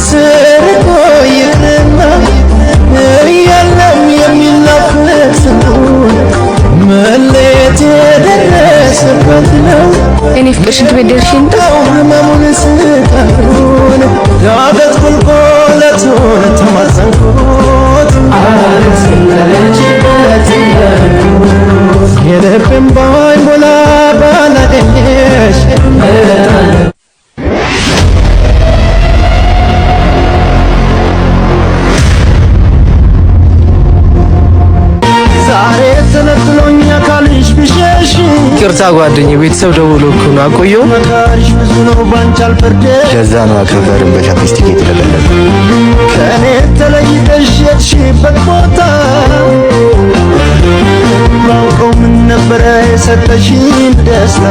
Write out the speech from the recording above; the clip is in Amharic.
ስርቆ ይቅርና ያለም የሚናፍቅ ስንቱን መለየት የደረሰበት ነው እኔ ፍቅር ሽንት ቤት ደርሼ ህመሙን ስቃዩን ዳገት ቁልቁለቱን ተማጸንኩት የልቤን ባይሞላ ባላገኘሽ ይቅርታ ጓደኛዬ ቤተሰብ ደውሎ እኮ ነው አቆየው ለዛ ነው አከበርን በቻፕስቲክ የተደለለ ከኔ ተለይተሽ የትሽበት ቦታ ባውቀው ምን ነበረ የሰጠሽኝ ደስታ